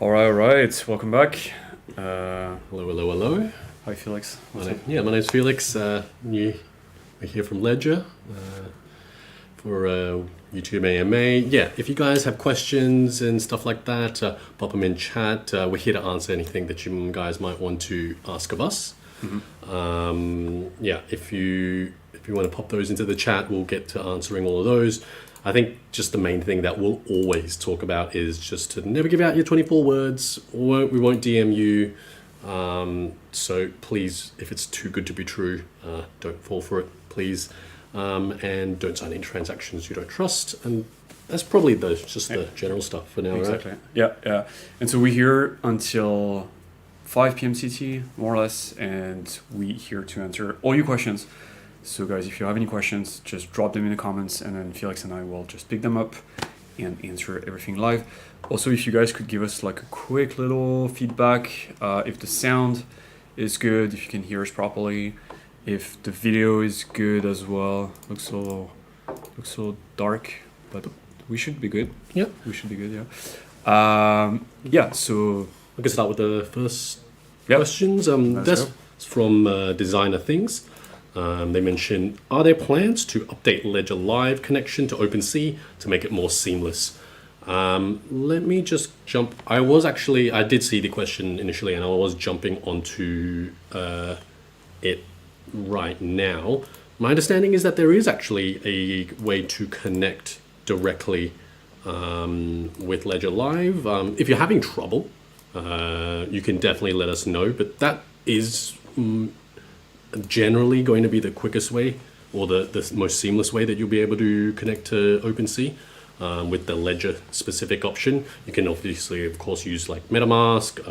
All right. Welcome back. Hello. Hi, Felix. My name's Felix. We're here from Ledger for YouTube AMA. Yeah, if you guys have questions and stuff like that, pop them in chat. We're here to answer anything that you guys might want to ask of us. If you want to pop those into the chat, we'll get to answering all of those. I think just the main thing that we'll always talk about is just to never give out your 24 words. We won't DM you. So please, if it's too good to be true, don't fall for it, please. And don't sign any transactions you don't trust. And that's probably the general stuff for now, exactly. Right? Yeah. And so we're here until 5 p.m. CT, more or less, and we're here to answer all your questions. So guys, if you have any questions, just drop them in the comments, and then Felix and I will just pick them up and answer everything live. Also, if you guys could give us like a quick little feedback, if the sound is good, if you can hear us properly, if the video is good as well. Looks a little dark, but we should be good. Yeah, we should be good. Yeah. So I can start with the first questions. That's from Designer Things. They mention, are there plans to update Ledger Live connection to OpenSea to make it more seamless? Let me just jump. I did see the question initially, and I was jumping onto it right now. My understanding is that there is actually a way to connect directly with Ledger Live. If you're having trouble, you can definitely let us know, but that is generally going to be the quickest way, or the most seamless way that you'll be able to connect to OpenSea with the Ledger specific option. You can obviously, of course, use like MetaMask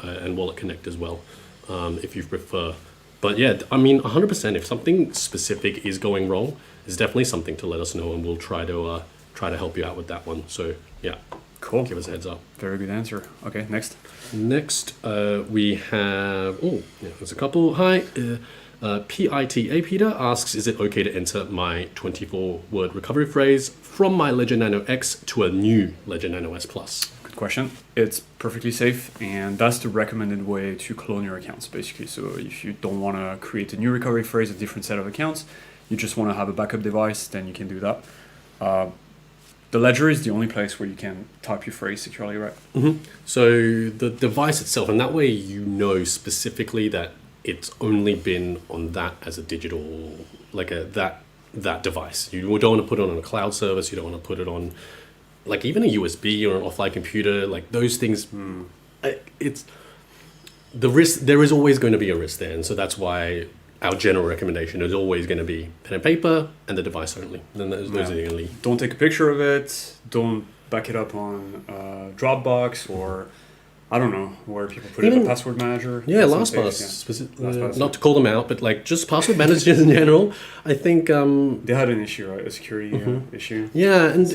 and Wallet Connect as well, if you prefer. But yeah, I mean, 100%. If something specific is going wrong, it's definitely something to let us know, and we'll try to help you out with that one. So yeah, cool. Give us a heads up. Very good answer. Okay, next. We have there's a couple. Hi. PITA Peter asks, is it okay to enter my 24-word recovery phrase from my Ledger Nano X to a new Ledger Nano S Plus? Good question. It's perfectly safe, and that's the recommended way to clone your accounts, basically. So if you don't want to create a new recovery phrase, a different set of accounts, you just want to have a backup device, then you can do that. The Ledger is the only place where you can type your phrase securely, right? Mm-hmm. So the device itself, and that way you know specifically that it's only been on that as a digital, like that device. You don't want to put it on a cloud service. You don't want to put it on like even a USB or an offline computer. Like those things, it's the risk. There is always going to be a risk there, and so that's why our general recommendation is always going to be pen and paper and the device only. And those are the only. Don't take a picture of it. Don't back it up on Dropbox or I don't know where people put it in a password manager. Yeah, LastPass. Not to call them out, but like just password managers in general. I think they had an issue, right? A security issue. Yeah, and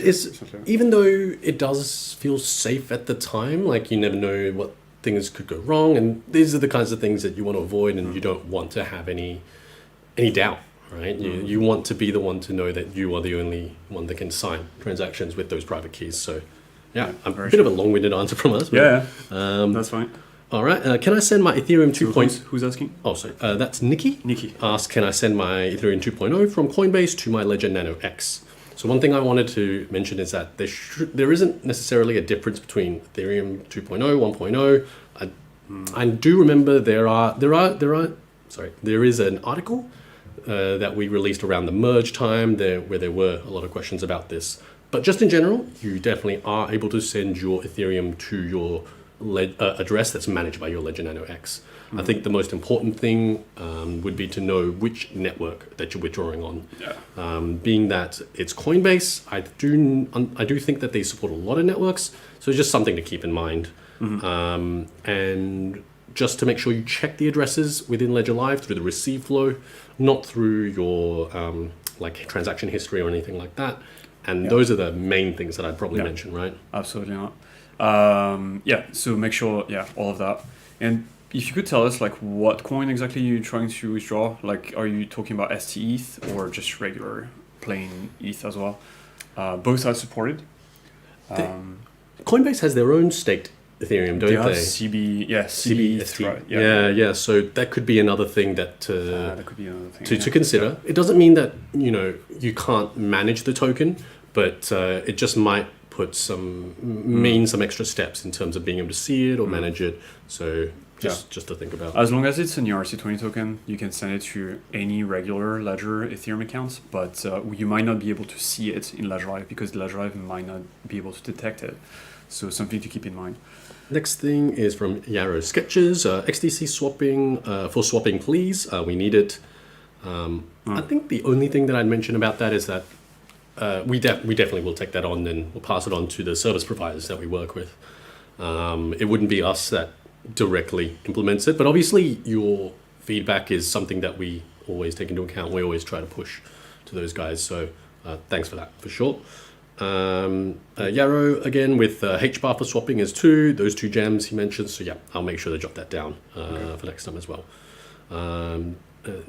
even though it does feel safe at the time, like you never know what things could go wrong, and these are the kinds of things that you want to avoid, and you don't want to have any doubt, right? You want to be the one to know that you are the only one that can sign transactions with those private keys. So. Yeah, a bit of a long-winded answer from us. Yeah, that's fine. All right, can I send my Ethereum 2.0? Who's asking? Oh, sorry, that's Nikki. Nikki asks, can I send my Ethereum 2.0 from Coinbase to my Ledger Nano X? So one thing I wanted to mention is that there isn't necessarily a difference between Ethereum 2.0, 1.0. I do remember there is an article that we released around the merge time where there were a lot of questions about this. But just in general, you definitely are able to send your Ethereum to your address that's managed by your Ledger Nano X. I think the most important thing would be to know which network that you're withdrawing on. Yeah. Being that it's Coinbase, I do think that they support a lot of networks, so it's just something to keep in mind. And just to make sure you check the addresses within Ledger Live through the receive flow, not through your like transaction history or anything like that. And those are the main things that I'd probably mention, right? Absolutely not. So make sure, all of that. And if you could tell us, like, what coin exactly you're trying to withdraw? Like, are you talking about ST-ETH or just regular plain ETH as well? Both are supported. Coinbase has their own staked Ethereum, don't They they? have CB, yeah, CB, right? Yeah. So that could be another thing that That could be another thing to consider. It doesn't mean that you can't manage the token, but it just might put some extra steps in terms of being able to see it or manage it. So just to think about. As long as it's an ERC20 token, you can send it to any regular Ledger Ethereum account, but you might not be able to see it in Ledger Live because Ledger Live might not be able to detect it. So something to keep in mind. Next thing is from Yarrow Sketches. XDC swapping, for swapping please. We need it. I think the only thing that I'd mention about that is that we definitely will take that on and we'll pass it on to the service providers that we work with. It wouldn't be us that directly implements it, but obviously your feedback is something that we always take into account. We always try to push to those guys. So thanks for that, for sure. Yarrow again with HBAR for swapping is 2. Those 2 gems he mentioned. So yeah, I'll make sure to jot that down for next time as well.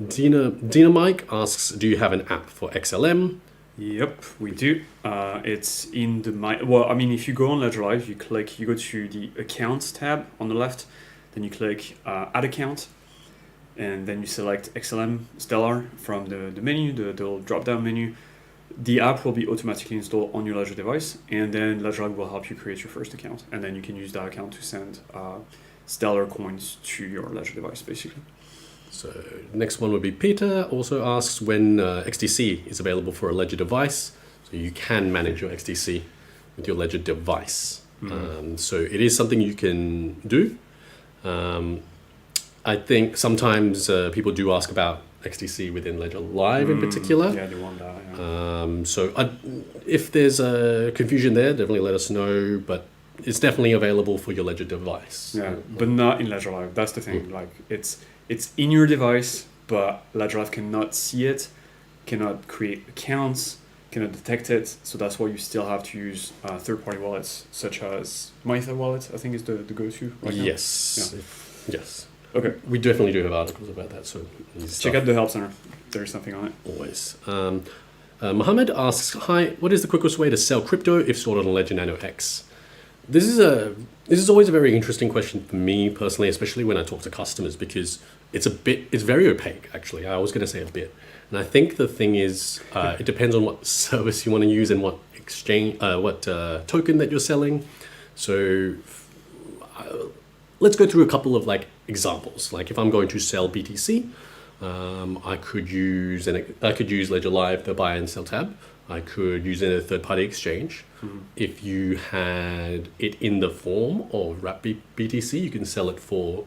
Dina Mike asks, do you have an app for XLM? Yep, we do. It's in the well, I mean, if you go on Ledger Live, you go to the Accounts tab on the left, then you click Add Account, and then you select XLM Stellar from the menu, the little drop-down menu. The app will be automatically installed on your Ledger device, and then Ledger Live will help you create your first account, and then you can use that account to send Stellar coins to your Ledger device, basically. So next one would be Peter, also asks when XDC is available for a Ledger device. So you can manage your XDC with your Ledger device. So it is something you can do. I think sometimes people do ask about XDC within Ledger Live in particular. Yeah, they want that. Yeah. So if there's a confusion there, definitely let us know. But it's definitely available for your Ledger device. Yeah, but not in Ledger Live. That's the thing. Like it's in your device, but Ledger Live cannot see it, cannot create accounts, cannot detect it. So that's why you still have to use third-party wallets, such as MyEther wallet, I think is the go-to right now. Yes. Yeah. Yes. Okay. We definitely do have articles about that. So check out the Help Center. There's something on it. Always. Mohammed asks, hi, what is the quickest way to sell crypto if stored on a Ledger Nano X? This is always a very interesting question for me personally, especially when I talk to customers, because it's very opaque actually. I was going to say a bit. And I think the thing is, it depends on what service you want to use and what token that you're selling. So let's go through a couple of examples. Like if I'm going to sell BTC, I could use Ledger Live, the buy and sell tab. I could use a third-party exchange. If you had it in the form of wrap BTC, you can sell it for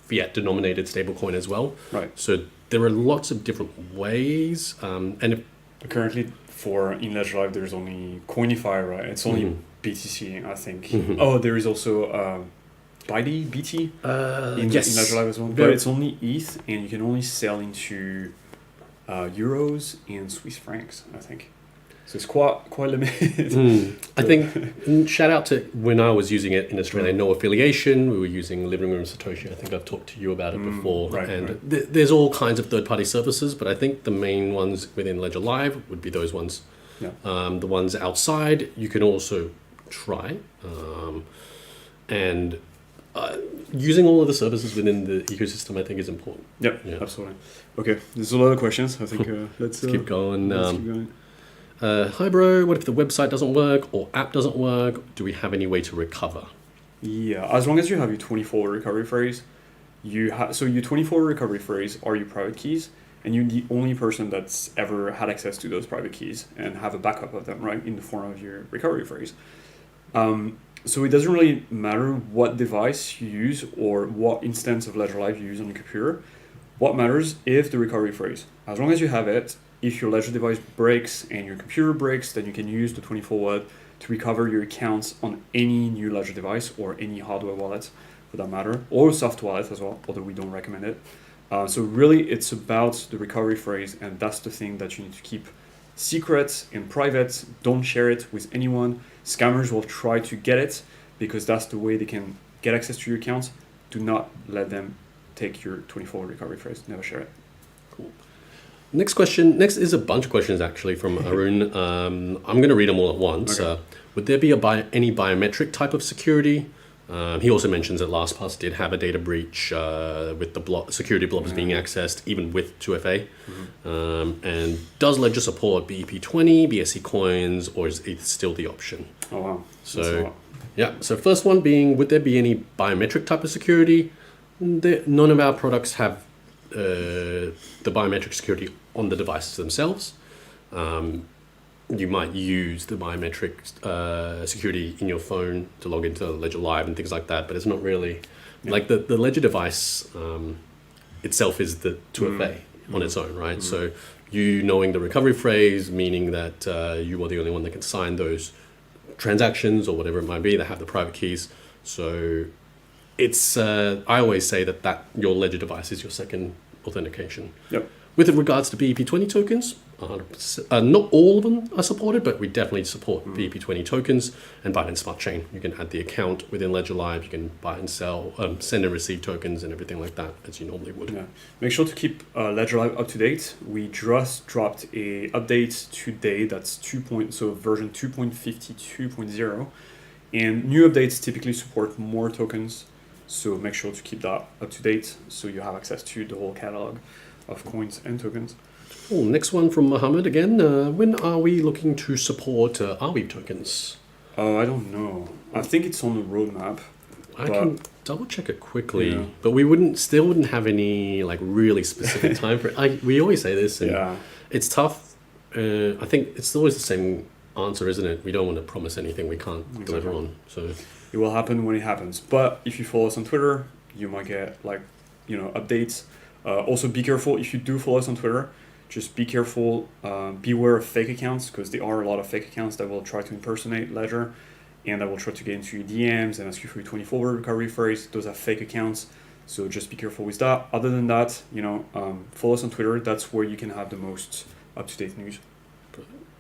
fiat-denominated stablecoin as well. Right. So there are lots of different ways. Currently, in Ledger Live, there's only Coinify, right? It's only BTC, I think. Oh, there is also BT in Ledger Live as well. But it's only ETH, and you can only sell into euros and Swiss francs, I think. So it's quite limited. I think, shout out to when I was using it in Australia, no affiliation. We were using Living Room Satoshi. I think I've talked to you about it before. Right, and there's all kinds of third-party services, but I think the main ones within Ledger Live would be those ones. Yeah. The ones outside, you can also try. Using all of the services within the ecosystem, I think, is important. Yep, yeah, absolutely. Okay, there's a lot of questions. I think let's keep going. Let's keep going. Hi, bro. What if the website doesn't work or app doesn't work? Do we have any way to recover? Yeah, as long as you have your 24 recovery phrase, so your 24 recovery phrase are your private keys, and you're the only person that's ever had access to those private keys and have a backup of them, right, in the form of your recovery phrase. So it doesn't really matter what device you use or what instance of Ledger Live you use on your computer. What matters is the recovery phrase. As long as you have it, if your Ledger device breaks and your computer breaks, then you can use the 24 wallet to recover your accounts on any new Ledger device or any hardware wallet for that matter, or soft wallet as well, although we don't recommend it. So really it's about the recovery phrase, and that's the thing that you need to keep secret and private. Don't share it with anyone. Scammers will try to get it because that's the way they can get access to your accounts. Do not let them take your 24 recovery phrase. Never share it. Cool. Next question. Next is a bunch of questions actually from Arun. I'm going to read them all at once. Okay. Would there be any biometric type of security? He also mentions that LastPass did have a data breach with the security blobs being accessed, even with 2FA. And does Ledger support BEP20, BSC coins, or is it still the option? Oh, wow. So, yeah. So first one being, would there be any biometric type of security? None of our products have the biometric security on the devices themselves. You might use the biometric security in your phone to log into Ledger Live and things like that, but it's not really like the Ledger device itself is the 2FA on its own, right? So you knowing the recovery phrase, meaning that you are the only one that can sign those transactions or whatever it might be that have the private keys. So it's I always say that your Ledger device is your second authentication. Yep. With regards to BEP20 tokens, 100%, not all of them are supported, but we definitely support BEP20 tokens and Binance Smart Chain. You can add the account within Ledger Live. You can buy and sell, send and receive tokens and everything like that as you normally would. Yeah. Make sure to keep Ledger Live up to date. We just dropped a update today. That's version 2.52.0, and new updates typically support more tokens. So make sure to keep that up to date so you have access to the whole catalog of coins and tokens. Oh, next one from Mohammed again. When are we looking to support Arweave tokens? I don't know. I think it's on the roadmap. I can double check it quickly, but we still wouldn't have any like really specific time for it. We always say this, and it's tough. I think it's always the same answer, isn't it? We don't want to promise anything we can't deliver on. So it will happen when it happens. But if you follow us on Twitter, you might get updates. Also, be careful if you do follow us on Twitter. Just be careful. Beware of fake accounts, because there are a lot of fake accounts that will try to impersonate Ledger, and that will try to get into your DMs and ask you for your 24-hour recovery phrase. Those are fake accounts, so just be careful with that. Other than that, follow us on Twitter. That's where you can have the most up-to-date news.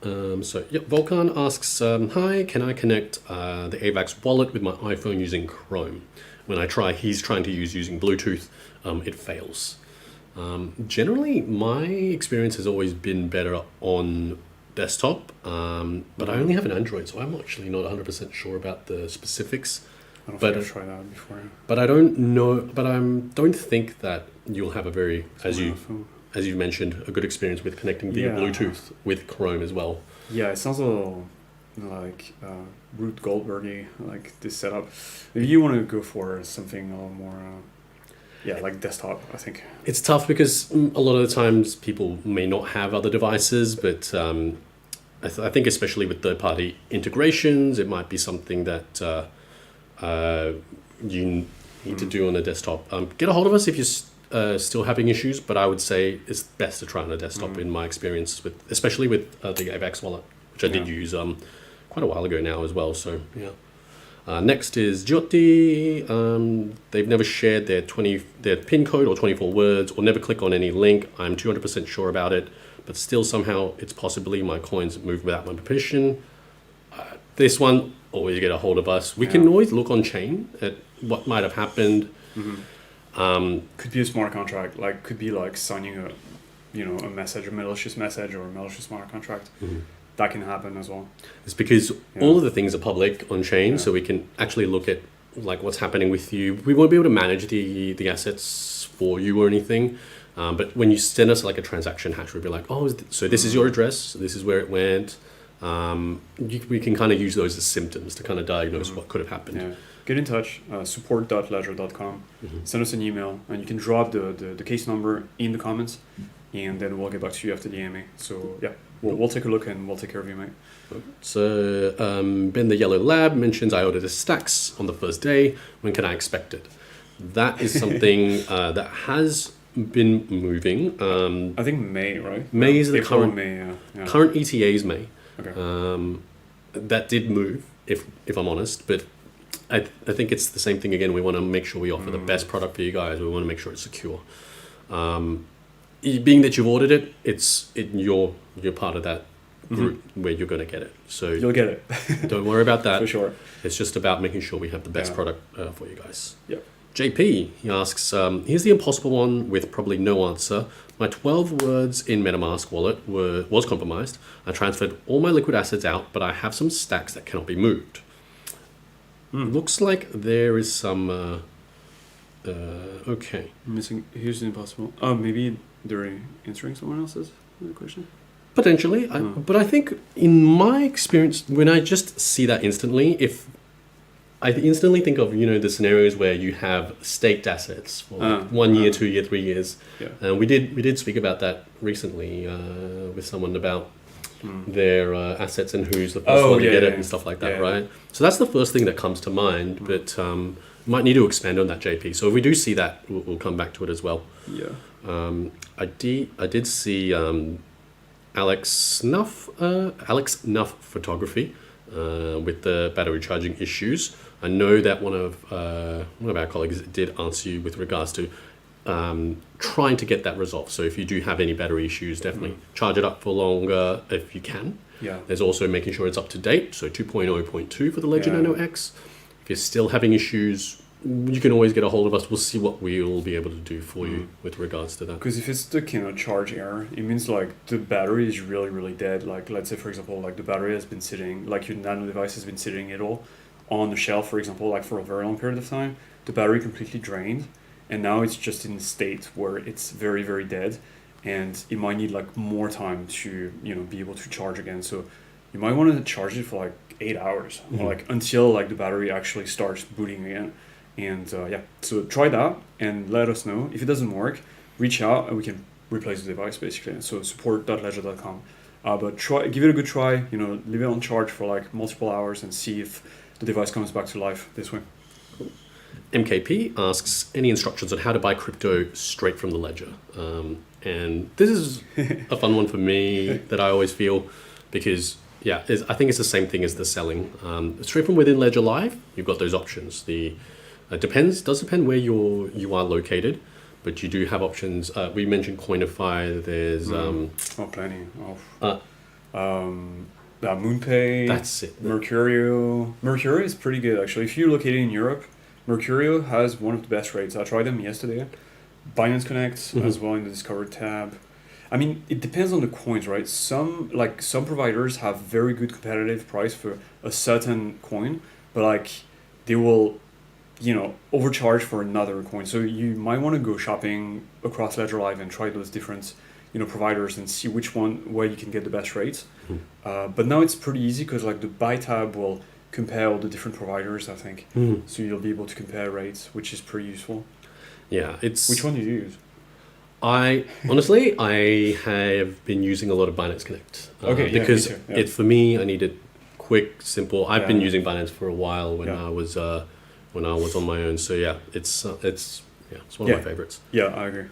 Volkan asks, hi, can I connect the AVAX wallet with my iPhone using Chrome? When he's trying to using Bluetooth, it fails. Generally, my experience has always been better on desktop, but I only have an Android, so I'm actually not 100% sure about the specifics. I don't think I've tried that before. But I don't know. But I don't think that you'll have a very, as you mentioned, a good experience with connecting the Bluetooth with Chrome as well. Yeah, it sounds a little like Ruth Goldberg-y, like this setup. Maybe you want to go for something a little more. Like desktop, I think. It's tough because a lot of the times people may not have other devices, but I think especially with third-party integrations, it might be something that you need to do on a desktop. Get a hold of us if you're still having issues, but I would say it's best to try on a desktop in my experience, especially with the AVAX wallet, which I did use quite a while ago now as well. So yeah. Next is Jyoti. They've never shared their PIN code or 24 words, or never click on any link. I'm 200% sure about it, but still somehow it's possibly my coins move without my permission. This one, always get a hold of us. We can always look on chain at what might have happened. Could be a smart contract, could be signing a message, a malicious message, or a malicious smart contract. That can happen as well. It's because all of the things are public on chain, so we can actually look at what's happening with you. We won't be able to manage the assets for you or anything, but when you send us a transaction hash, we'll be like, so this is your address, this is where it went. We can kind of use those as symptoms to kind of diagnose what could have happened. Yeah. Get in touch, support.ledger.com. Send us an email, and you can drop the case number in the comments, and then we'll get back to you after the AMA. So yeah. We'll take a look and we'll take care of you, mate. So Ben the Yellow Lab mentions I ordered a stacks on the first day. When can I expect it? That is something that has been moving. I think May, right? May is the current ETA is May. Okay. That did move, if I'm honest, but I think it's the same thing again. We want to make sure we offer the best product for you guys. We want to make sure it's secure. Being that you've ordered it, you're part of that group where you're going to get it. So you'll get it. Don't worry about that. For sure. It's just about making sure we have the best product for you guys. Yep. JP, he asks, here's the impossible one with probably no answer. My 12 words in MetaMask wallet was compromised. I transferred all my liquid assets out, but I have some stacks that cannot be moved. Looks like there is some. Okay. Missing. Here's the impossible. Maybe they're answering someone else's question. Potentially, but I think in my experience, when I just see that instantly, if I instantly think of the scenarios where you have staked assets for like 1 year, 2 year, 3 years. Yeah. And we did speak about that recently with someone about their assets and who's the first one to get it and stuff like that, right? So that's the first thing that comes to mind, but might need to expand on that, JP. So if we do see that, we'll come back to it as well. Yeah. I did see Alex Nuff Photography with the battery charging issues. I know that one of our colleagues did answer you with regards to trying to get that resolved. So if you do have any battery issues, definitely charge it up for longer if you can. Yeah. There's also making sure it's up to date. So 2.0.2 for the Ledger Nano X. If you're still having issues, you can always get a hold of us. We'll see what we'll be able to do for you with regards to that. Because if it's the charge error, it means like the battery is really, really dead. Like let's say, for example, like the battery has been sitting, like your Nano device has been sitting idle on the shelf, for example, like for a very long period of time. The battery completely drained, and now it's just in a state where it's very, very dead, and it might need like more time to be able to charge again. So you might want to charge it for like 8 hours, or like until like the battery actually starts booting again. And so try that and let us know. If it doesn't work, reach out and we can replace the device basically. So support.ledger.com. But give it a good try. Leave it on charge for like multiple hours and see if the device comes back to life this way. MKP asks any instructions on how to buy crypto straight from the ledger. And this is a fun one for me that I always feel because I think it's the same thing as the selling. Straight from within Ledger Live, you've got those options. It does depend where you are located, but you do have options. We mentioned Coinify. There's plenty. MoonPay. That's it. Mercurio. Mercurio is pretty good actually. If you're located in Europe, Mercurio has one of the best rates. I tried them yesterday. Binance Connect as well in the Discover tab. I mean, it depends on the coins, right? Some providers have very good competitive price for a certain coin, but like they will overcharge for another coin. So you might want to go shopping across Ledger Live and try those different providers and see which one where you can get the best rates. But now it's pretty easy because like the buy tab will compare all the different providers, I think. So you'll be able to compare rates, which is pretty useful. Yeah, which one do you use? I have been using a lot of Binance Connect. Because it's for me, I need it quick, simple. I've been using Binance for a while when I was on my own. So it's one of my favorites. Yeah, I agree.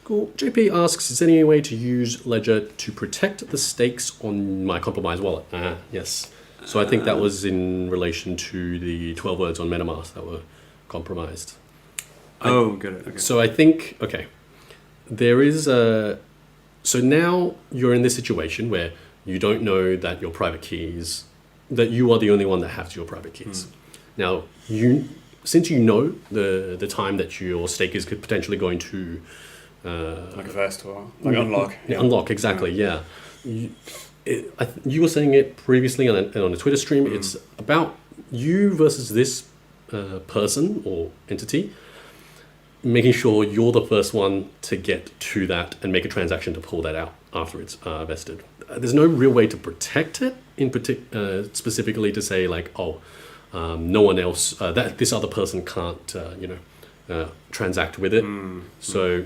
Cool. JP asks, is there any way to use Ledger to protect the stakes on my compromised wallet? Yes. So I think that was in relation to the 12 words on MetaMask that were compromised. Good. Okay. So I think, there is so now you're in this situation where you don't know that your private keys, that you are the only one that has your private keys. Now, since you know the time that your stake is potentially going to like vest or like unlock. Unlock, exactly, yeah. You were saying it previously on a Twitter stream. It's about you versus this person or entity, making sure you're the first one to get to that and make a transaction to pull that out after it's vested. There's no real way to protect it specifically to say like, no one else, that this other person can't, transact with it. So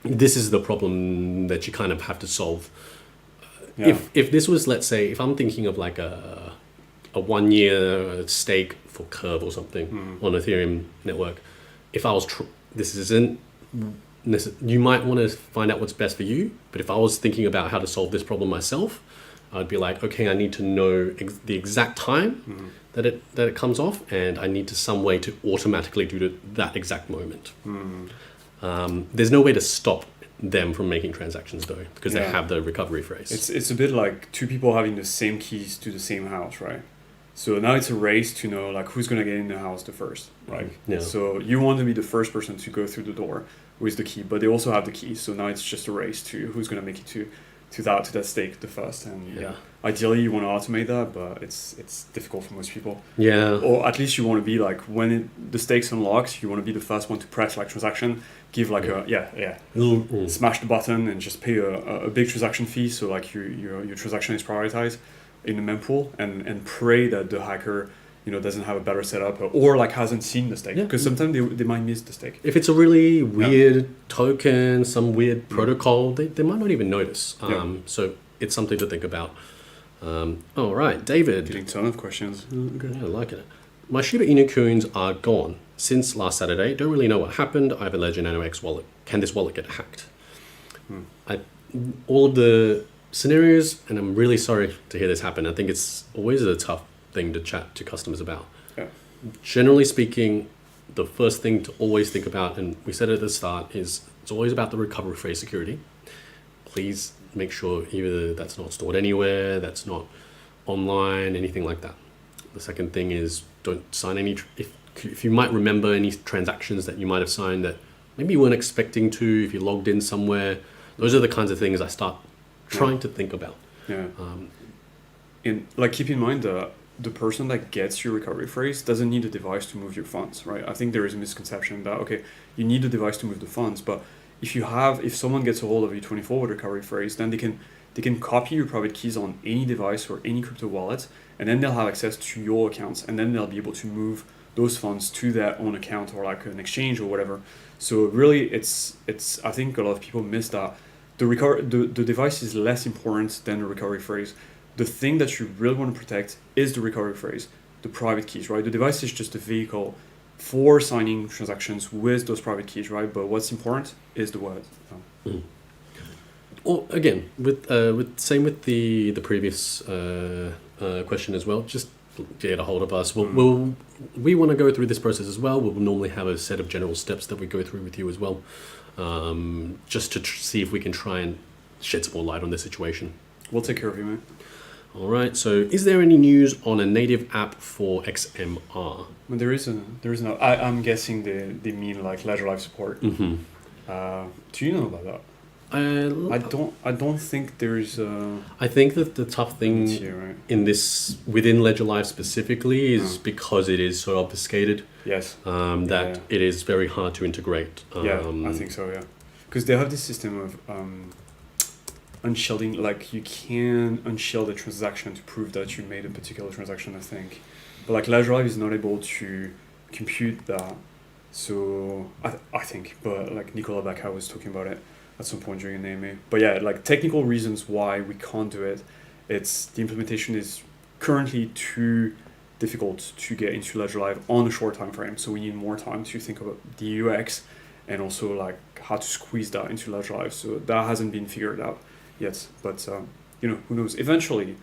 this is the problem that you kind of have to solve. If this was, let's say, if I'm thinking of like a 1 year stake for Curve or something on Ethereum network, if I was, this isn't, you might want to find out what's best for you. But if I was thinking about how to solve this problem myself, I'd be like, okay, I need to know the exact time that it comes off, and I need to some way to automatically do that exact moment. There's no way to stop them from making transactions though, because they have the recovery phrase. It's a bit like two people having the same keys to the same house, right? So now it's a race to know like who's gonna get in the house the first, right? So you want to be the first person to go through the door with the key, but they also have the keys. So now it's just a race to who's gonna make it to that stake the first. And ideally you want to automate that, but it's difficult for most people. Yeah. Or at least you want to be like when the stakes unlocks, you want to be the first one to press like transaction, give like smash the button and just pay a big transaction fee, so like your transaction is prioritized in the mempool, and pray that the hacker doesn't have a better setup or like hasn't seen the stake, because sometimes they might miss the stake. If it's a really weird token, some weird protocol, they might not even notice. So it's something to think about. All right, David. Getting a ton of questions. Okay. Yeah, I like it. My Shiba Inu coins are gone since last Saturday. Don't really know what happened. I have a Ledger Nano X wallet. Can this wallet get hacked? All of the scenarios, and I'm really sorry to hear this happen. I think it's always a tough thing to chat to customers about. Yeah. Generally speaking, the first thing to always think about, and we said it at the start, is it's always about the recovery phrase security. Please make sure either that's not stored anywhere, that's not online, anything like that. The second thing is don't sign any, if you might remember any transactions that you might have signed that maybe you weren't expecting to, if you logged in somewhere, those are the kinds of things I start trying to think about. Yeah. Keep in mind the person that gets your recovery phrase doesn't need a device to move your funds, right? I think there is a misconception that, okay, you need a device to move the funds, but if someone gets a hold of your 24 recovery phrase, then they can copy your private keys on any device or any crypto wallet, and then they'll have access to your accounts, and then they'll be able to move those funds to their own account or like an exchange or whatever. So really, it's I think a lot of people miss that the device is less important than the recovery phrase. The thing that you really want to protect is the recovery phrase, the private keys, right? The device is just a vehicle for signing transactions with those private keys, right? But what's important is the wallet. Or again, with the previous question as well, just get a hold of us. We want to go through this process as well. We'll normally have a set of general steps that we go through with you as well, just to see if we can try and shed some more light on the situation. We'll take care of you, mate. All right. So, is there any news on a native app for XMR? Well, there is no. I'm guessing they mean like Ledger Live support. Mm-hmm. Do you know about that? I don't think there's. I think that the tough thing right? in this within Ledger Live specifically is because it is so obfuscated. Yes. That it is very hard to integrate. I think so. Yeah, because they have this system of unshielding. Like you can unshield a transaction to prove that you made a particular transaction. I think, but like Ledger Live is not able to compute that. So I think, but like Nicolas Bacca was talking about it at some point during an AMA. But yeah, like technical reasons why we can't do it. It's the implementation is currently too difficult to get into Ledger Live on a short time frame. So we need more time to think about the UX and also like how to squeeze that into Ledger Live. So that hasn't been figured out yet. But who knows? Eventually,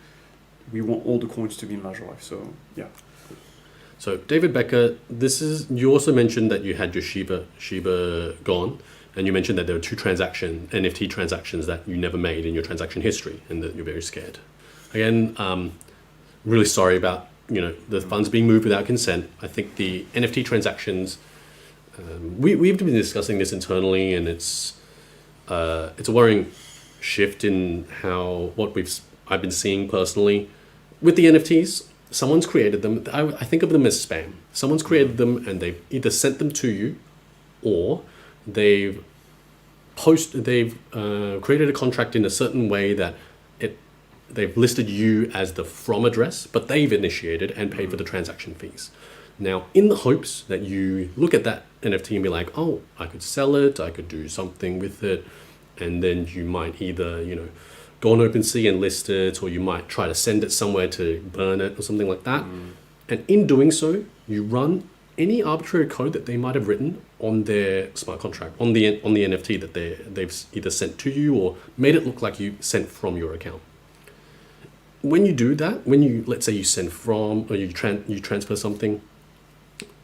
we want all the coins to be in Ledger Live. So yeah. So David Becker, you also mentioned that you had your Shiba gone. And you mentioned that there were 2 NFT transactions that you never made in your transaction history, and that you're very scared. Again, really sorry about the funds being moved without consent. I think the NFT transactions, we've been discussing this internally, and it's a worrying shift in I've been seeing personally with the NFTs. Someone's created them. I think of them as spam. Someone's created them, and they've either sent them to you, or they've created a contract in a certain way that they've listed you as the from address, but they've initiated and paid for the transaction fees. Now, in the hopes that you look at that NFT and be like, oh, I could sell it, I could do something with it, and then you might either go on OpenSea and list it, or you might try to send it somewhere to burn it or something like that. And in doing so, you run any arbitrary code that they might have written on their smart contract, on the NFT that they've either sent to you or made it look like you sent from your account. When you do that, let's say you send from, or you transfer something,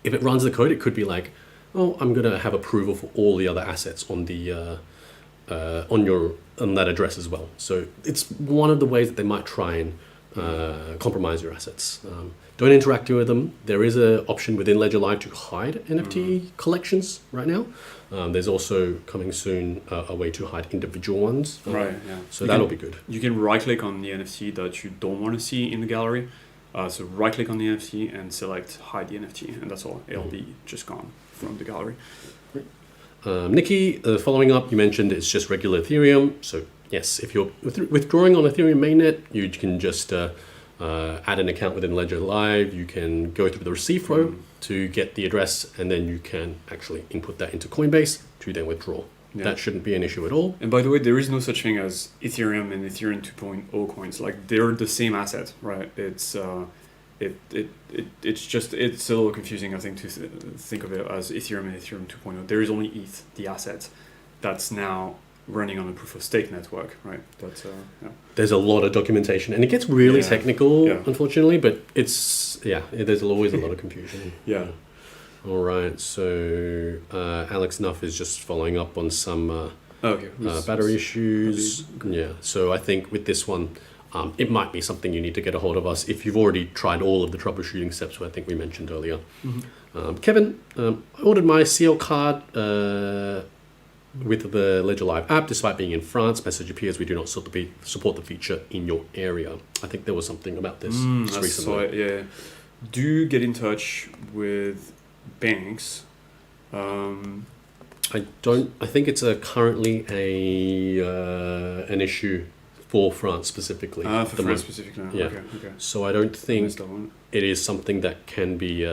if it runs the code, it could be like, oh, I'm gonna have approval for all the other assets on the on that address as well. So it's one of the ways that they might try and compromise your assets. Don't interact with them. There is an option within Ledger Live to hide NFT collections right now. There's also coming soon a way to hide individual ones. Right, yeah. So that'll be good. You can right-click on the NFT that you don't want to see in the gallery. So right-click on the NFT and select hide the NFT, and that's all. It'll be just gone from the gallery. Nikki, following up, you mentioned it's just regular Ethereum. So yes, if you're withdrawing on Ethereum mainnet, you can just add an account within Ledger Live. You can go through the receive flow to get the address, and then you can actually input that into Coinbase to then withdraw. Yeah. That shouldn't be an issue at all. And by the way, there is no such thing as Ethereum and Ethereum 2.0 coins. Like, they're the same asset, right? It's it's a little confusing, I think, to think of it as Ethereum and Ethereum 2.0. There is only ETH, the asset, that's now running on a proof of stake network, right? That's There's a lot of documentation, and it gets really technical, unfortunately. But there's always a lot of confusion. Yeah. All right, so Alex Nuff is just following up on some battery issues. Yeah, so I think with this one, it might be something you need to get a hold of us if you've already tried all of the troubleshooting steps I think we mentioned earlier. Kevin, I ordered my CL card with the Ledger Live app. Despite being in France, message appears we do not support the feature in your area. I think there was something about this recently. Do get in touch with banks. I think it's currently an issue for France specifically. For France specifically. Yeah. Okay. So I don't think it is something that can be.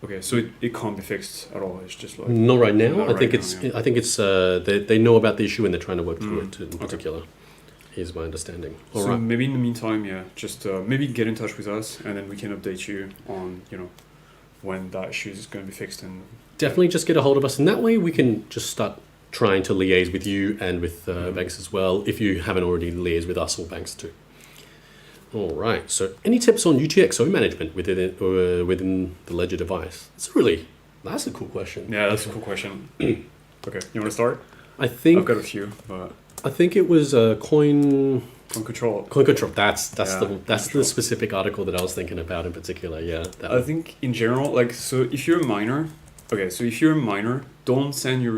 Okay, so it can't be fixed at all. It's just like not right now. I think it's they know about the issue and they're trying to work through it in particular. Is my understanding. All right. Maybe in the meantime, just maybe get in touch with us, and then we can update you on when that issue is going to be fixed. And definitely just get a hold of us, and that way we can just start trying to liaise with you and with banks as well, if you haven't already liaised with us or banks too. All right. So, any tips on UTXO management within the Ledger device? That's a cool question. Yeah, that's a cool question. Okay, you want to start? I've got a few, but I think it was Coin Control. Coin Control. That's the specific article that I was thinking about in particular. Yeah. I think in general, so if you're a miner, don't send your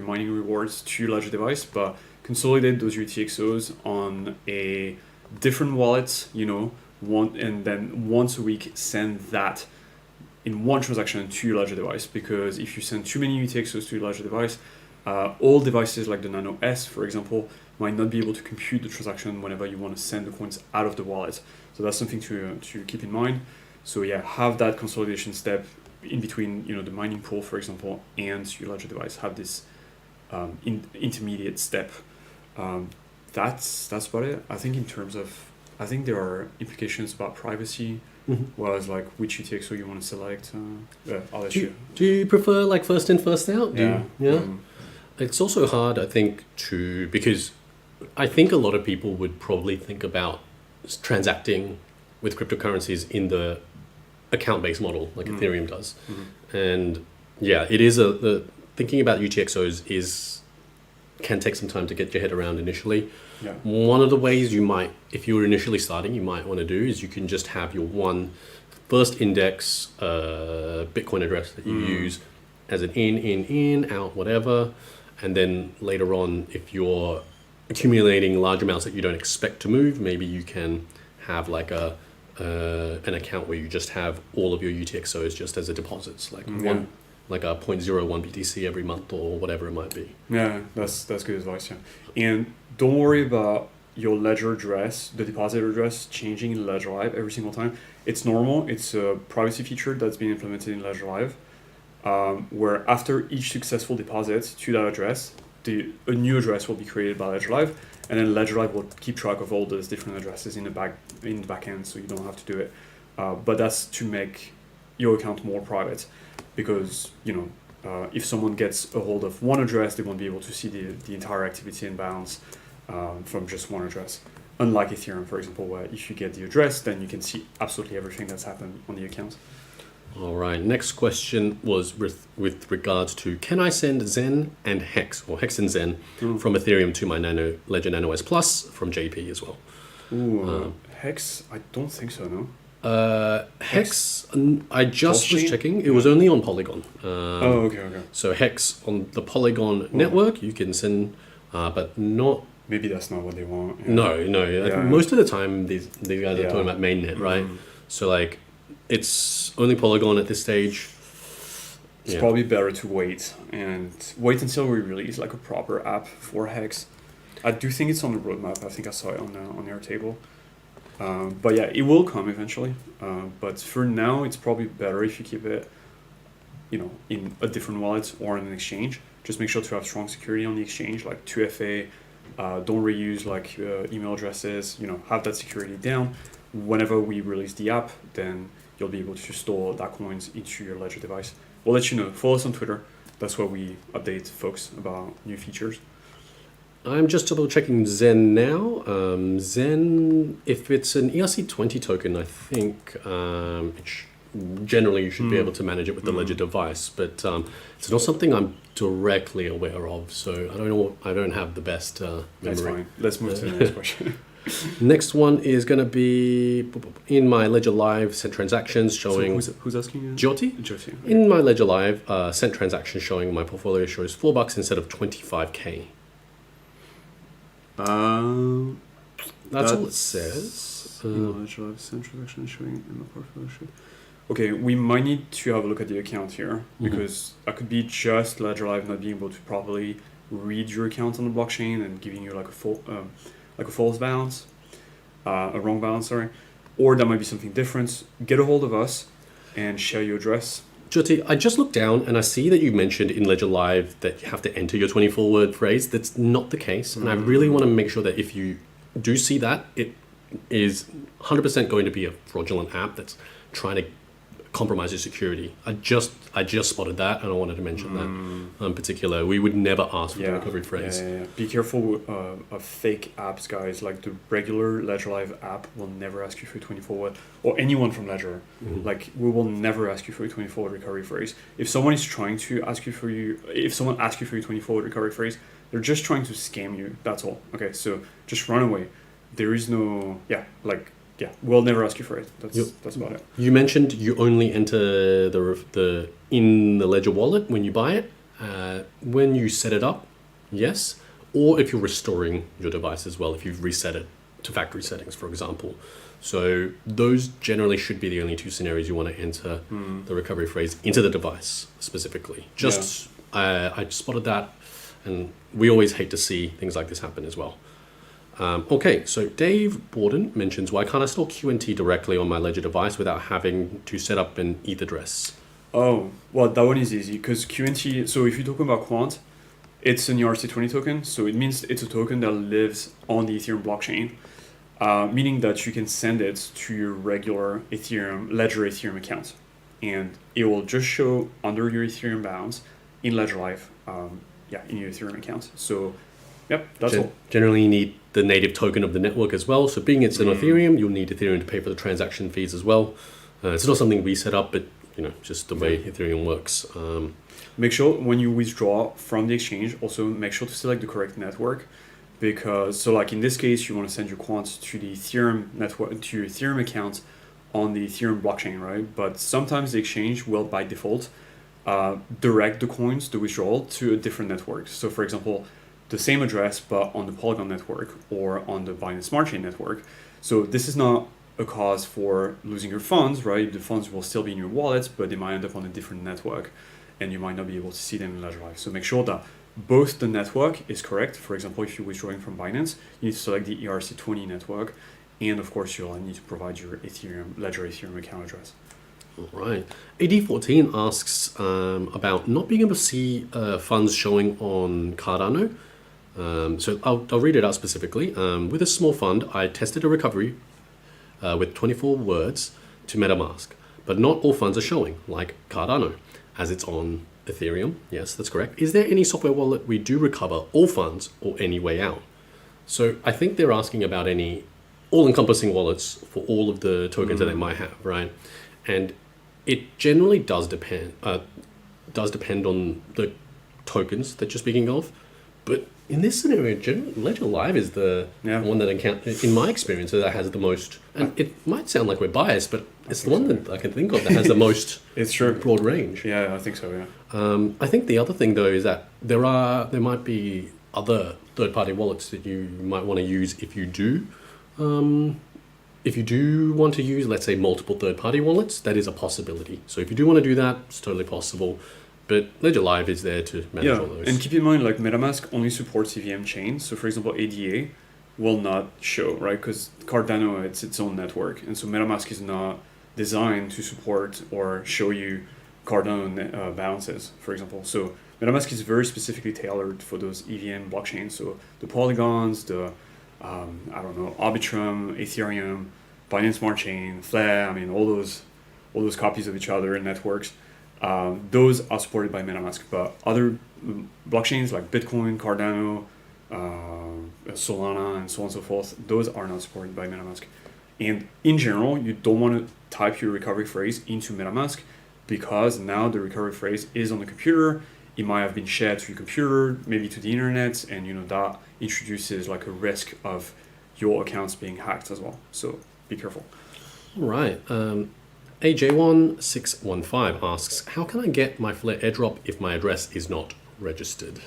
mining rewards to your Ledger device, but consolidate those UTXOs on a different wallet, and then once a week send that in one transaction to your Ledger device. Because if you send too many UTXOs to your Ledger device, all devices like the Nano S, for example, might not be able to compute the transaction whenever you want to send the coins out of the wallet. So that's something to keep in mind. So have that consolidation step in between, the mining pool, for example, and your Ledger device. Have this intermediate step. That's about it. I think there are implications about privacy, whereas like which UTXO you want to select. I'll let you. Do you prefer like first in, first out? Yeah. It's also hard, I think, because I think a lot of people would probably think about transacting with cryptocurrencies in the account-based model like Ethereum does. And it is the thinking about UTXOs can take some time to get your head around initially. One of the ways you might, if you were initially starting, you might want to do is you can just have your one first index Bitcoin address that you use as an in, out, whatever. And then later on, if you're accumulating large amounts that you don't expect to move, maybe you can have like an account where you just have all of your UTXOs just as a deposits, like a 0.01 BTC every month or whatever it might be. Yeah, that's good advice. Yeah, and don't worry about your Ledger address, the deposit address, changing in Ledger Live every single time. It's normal. It's a privacy feature that's been implemented in Ledger Live, where after each successful deposit to that address, a new address will be created by Ledger Live, and then Ledger Live will keep track of all those different addresses in the back end, so you don't have to do it. But that's to make your account more private, because if someone gets a hold of one address, they won't be able to see the entire activity and balance from just one address. Unlike Ethereum, for example, where if you get the address, then you can see absolutely everything that's happened on the account. All right. Next question was with regards to, can I send Zen and Hex, or Hex and Zen, from Ethereum to my Ledger Nano S Plus from JP as well? Hex? I don't think so, no. Hex, I just was Blockchain? checking. It was only on Polygon. Okay. So Hex on the Polygon network, you can send, but not. Maybe that's not what they want. Yeah. No. I think most of the time, these guys are talking about mainnet, right? So like, it's only Polygon at this stage. It's probably better to wait until we release like a proper app for Hex. I do think it's on the roadmap. I think I saw it on your table. But yeah, it will come eventually. But for now, it's probably better if you keep it, in a different wallet or on an exchange. Just make sure to have strong security on the exchange, like 2FA. Don't reuse like email addresses. Have that security down. Whenever we release the app, then you'll be able to store that coins into your Ledger device. We'll let you know. Follow us on Twitter. That's where we update folks about new features. I'm just double checking Zen now. Zen, if it's an ERC20 token, I think generally you should be able to manage it with the Ledger device, but it's not something I'm directly aware of, so I don't have the best memory. That's fine. Let's move to the next question. Next one is going to be in my Ledger Live sent transactions showing. So who's asking you? Jyoti? Jyoti. In my Ledger Live sent transactions showing my portfolio shows $4 instead of 25K. That's all it says. Ledger Live sent transactions showing in my portfolio. Okay, we might need to have a look at the account here because that could be just Ledger Live not being able to properly read your account on the blockchain and giving you like a false balance, a wrong balance, sorry. Or that might be something different. Get a hold of us and share your address. Jyoti, I just looked down and I see that you mentioned in Ledger Live that you have to enter your 24-word phrase. That's not the case. And I really want to make sure that if you do see that, it is 100% going to be a fraudulent app that's trying to compromise your security. I just spotted that and I wanted to mention that in particular. We would never ask for the recovery phrase. Yeah. Be careful of fake apps, guys. Like the regular Ledger Live app will never ask you for a 24-word, or anyone from Ledger. Like we will never ask you for a 24-word recovery phrase. If someone is trying to if someone asks you for your 24-word recovery phrase, they're just trying to scam you. That's all. Okay, so just run away. There is no we'll never ask you for it. That's about it. You mentioned you only enter the in the Ledger wallet when you buy it. When you set it up, yes. Or if you're restoring your device as well, if you've reset it to factory settings, for example. So those generally should be the only two scenarios you want to enter the recovery phrase into the device specifically. I spotted that, and we always hate to see things like this happen as well. Okay, so Dave Borden mentions, why can't I store QNT directly on my Ledger device without having to set up an ETH address? Oh, well, that one is easy because QNT, so if you're talking about Quant, it's an ERC20 token, so it means it's a token that lives on the Ethereum blockchain, meaning that you can send it to your regular Ledger Ethereum account, and it will just show under your Ethereum balance in Ledger Live, in your Ethereum account. So, that's all. Generally, you need the native token of the network as well. So being it's an Ethereum, you'll need Ethereum to pay for the transaction fees as well. It's not something we set up, but just the way Ethereum works. Make sure when you withdraw from the exchange, also make sure to select the correct network, because like in this case, you want to send your Quant to the Ethereum network, to your Ethereum account on the Ethereum blockchain, right? But sometimes the exchange will by default direct the coins, the withdrawal, to a different network. So for example, the same address but on the Polygon network or on the Binance Smart Chain network. So this is not a cause for losing your funds, right? The funds will still be in your wallet, but they might end up on a different network and you might not be able to see them in Ledger Live. So make sure that both the network is correct. For example, if you're withdrawing from Binance, you need to select the ERC20 network, and of course you'll need to provide your Ledger Ethereum account address. All right. AD14 asks about not being able to see funds showing on Cardano. So I'll read it out specifically. With a small fund, I tested a recovery with 24 words to MetaMask, but not all funds are showing, like Cardano, as it's on Ethereum. Yes, that's correct. Is there any software wallet we do recover all funds or any way out? So I think they're asking about any all-encompassing wallets for all of the tokens that they might have, right? And it generally does depend on the tokens that you're speaking of, but in this scenario, Ledger Live is the one that in my experience, that has the most. And it might sound like we're biased, but it's the one that I can think of that has the most. It's true. Broad range. Yeah, I think so. Yeah. I think the other thing though is that there might be other third-party wallets that you might want to use if you do. If you do want to use, let's say, multiple third-party wallets, that is a possibility. So if you do want to do that, it's totally possible. But Ledger Live is there to manage all those. And keep in mind, like MetaMask only supports EVM chains. So for example, ADA will not show, right? Because Cardano, it's its own network. And so MetaMask is not designed to support or show you Cardano balances, for example. So MetaMask is very specifically tailored for those EVM blockchains. So the Polygons, the, Arbitrum, Ethereum, Binance Smart Chain, Flare, all those copies of each other in networks. Those are supported by MetaMask, but other blockchains like Bitcoin, Cardano, Solana, and so on and so forth, those are not supported by MetaMask. And in general, you don't want to type your recovery phrase into MetaMask because now the recovery phrase is on the computer. It might have been shared to your computer, maybe to the internet, and that introduces like a risk of your accounts being hacked as well. So be careful. All right. AJ1615 asks, how can I get my Flare airdrop if my address is not registered?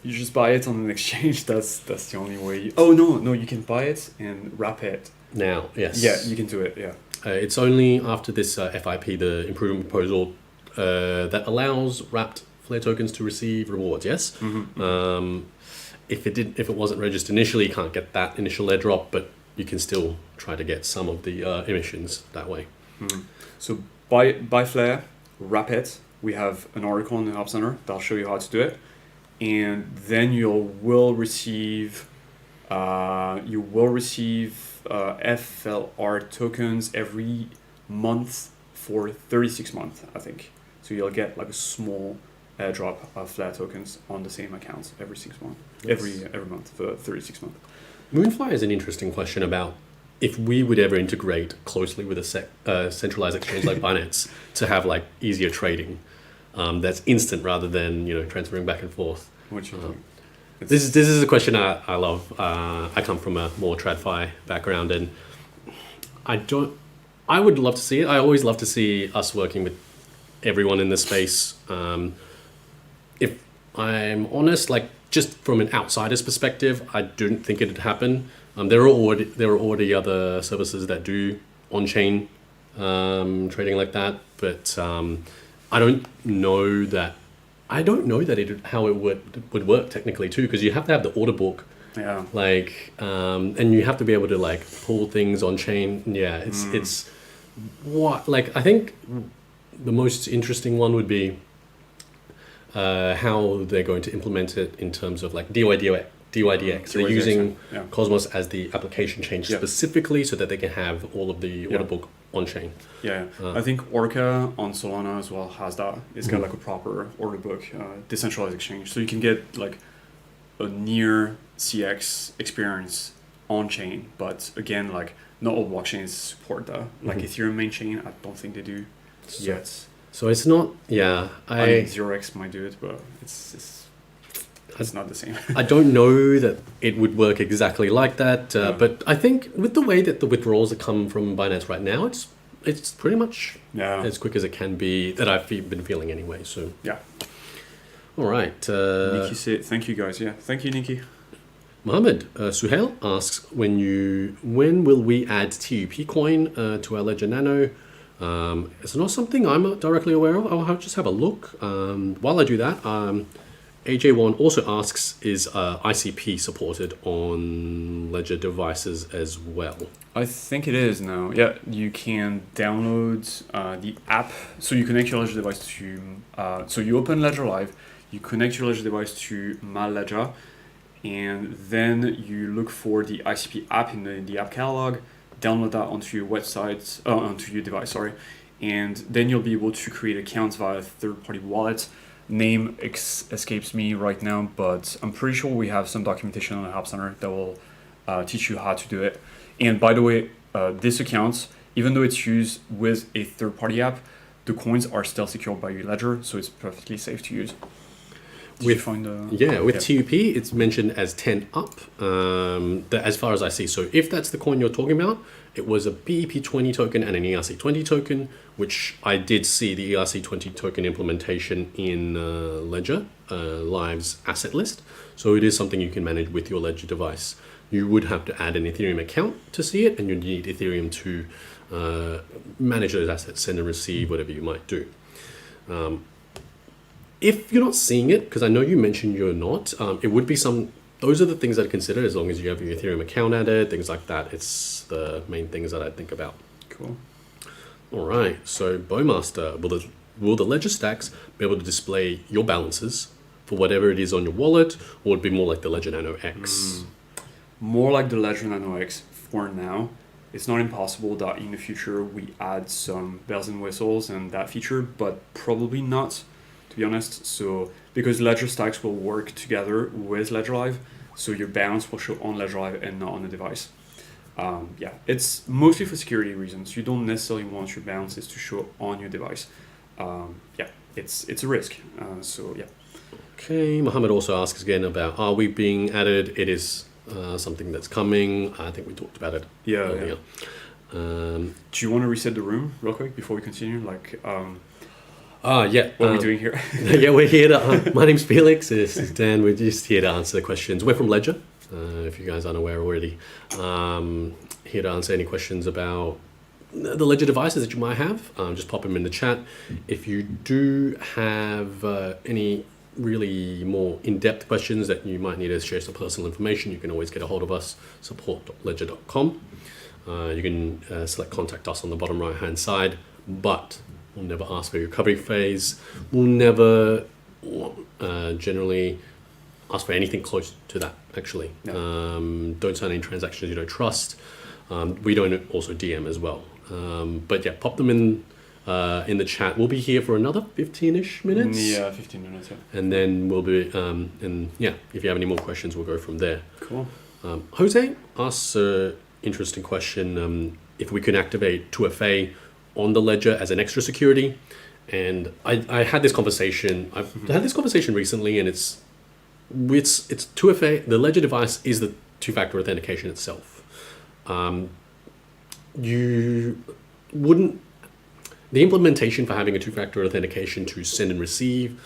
You just buy it on an exchange. That's the only way. No, you can buy it and wrap it. Now, yes. Yeah, you can do it, yeah. It's only after this FIP, the improvement proposal, that allows wrapped Flare tokens to receive rewards, yes? Mm-hmm. If it wasn't registered initially, you can't get that initial airdrop, but you can still try to get some of the emissions that way. Mm-hmm. So buy Flare, wrap it. We have an article in the Help Center that'll show you how to do it. And then you will receive FLR tokens every month for 36 months, I think. So you'll get like a small airdrop of Flare tokens on the same accounts every 6 months, every month for 36 months. Moonfly is an interesting question about if we would ever integrate closely with a centralized exchange like Binance to have like easier trading. That's instant rather than transferring back and forth. This is a question I love. I come from a more TradFi background, and I would love to see it. I always love to see us working with everyone in this space. If I'm honest, like just from an outsider's perspective, I don't think it'd happen. There are already other services that do on-chain trading like that, but I don't know that how it would work technically too, because you have to have the order book, and you have to be able to like pull things on chain. Yeah, it's what I think the most interesting one would be how they're going to implement it in terms of like DYDX. They're using Cosmos as the application chain specifically so that they can have all of the order book on chain. I think Orca on Solana as well has that. It's got like a proper order book, decentralized exchange, so you can get like a near CX experience on chain. But again, like not all blockchains support that. Like Ethereum main chain, I don't think they do yet. So it's not. I think 0x might do it, but it's not the same. I don't know that it would work exactly like that, but I think with the way that the withdrawals that come from Binance right now, it's pretty much as quick as it can be that I've been feeling anyway. So all right. Nikki said, "Thank you guys." Yeah, thank you, Nikki. Mohammed Suhail asks, when will we add TUP coin to our Ledger Nano? It's not something I'm not directly aware of. I'll just have a look. While I do that, AJ1 also asks, is ICP supported on Ledger devices as well? I think it is now. Yeah, you can download the app. So you connect your Ledger device to... so you open Ledger Live, you connect your Ledger device to My Ledger, and then you look for the ICP app in the app catalog, download that onto your website, onto your device, and then you'll be able to create accounts via third-party wallet. Name escapes me right now, but I'm pretty sure we have some documentation on the Help Center that will teach you how to do it. And by the way, this account, even though it's used with a third-party app, the coins are still secured by your ledger, so it's perfectly safe to use. Did you find with TUP, it's mentioned as 10 up, as far as I see. So if that's the coin you're talking about, it was a BEP20 token and an ERC20 token, which I did see the ERC20 token implementation in Ledger Live's asset list. So it is something you can manage with your Ledger device. You would have to add an Ethereum account to see it, and you need Ethereum to manage those assets, send and receive, whatever you might do. If you're not seeing it, because I know you mentioned you're not, it would be those are the things I'd consider as long as you have your Ethereum account added, things like that. It's the main things that I'd think about. Cool. All right, so Bowmaster, will the Ledger stacks be able to display your balances for whatever it is on your wallet, or would it be more like the Ledger Nano X? More like the Ledger Nano X for now. It's not impossible that in the future we add some bells and whistles and that feature, but probably not, to be honest. So because Ledger stacks will work together with Ledger Live, so your balance will show on Ledger Live and not on the device. It's mostly for security reasons. You don't necessarily want your balances to show on your device. It's a risk. Okay, Mohammed also asks again about, are we being added? It is something that's coming. I think we talked about it earlier. Do you want to reset the room real quick before we continue? What are we doing here? We're here to, my name's Felix, this is Dan, we're just here to answer the questions. We're from Ledger, if you guys aren't aware already. Here to answer any questions about the Ledger devices that you might have. Just pop them in the chat. If you do have any really more in-depth questions that you might need to share some personal information, you can always get a hold of us, support.ledger.com. You can select contact us on the bottom right hand side, but we'll never ask for your recovery phase. We'll never generally ask for anything close to that, actually. No. Don't sign any transactions you don't trust. We don't also DM as well. Pop them in the chat. We'll be here for another 15-ish minutes. 15 minutes, And then we'll be, if you have any more questions, we'll go from there. Cool. Jose asks an interesting question, if we can activate 2FA on the Ledger as an extra security. And I had this conversation, recently, and it's 2FA, the Ledger device is the two-factor authentication itself. You wouldn't, the implementation for having a two-factor authentication to send and receive,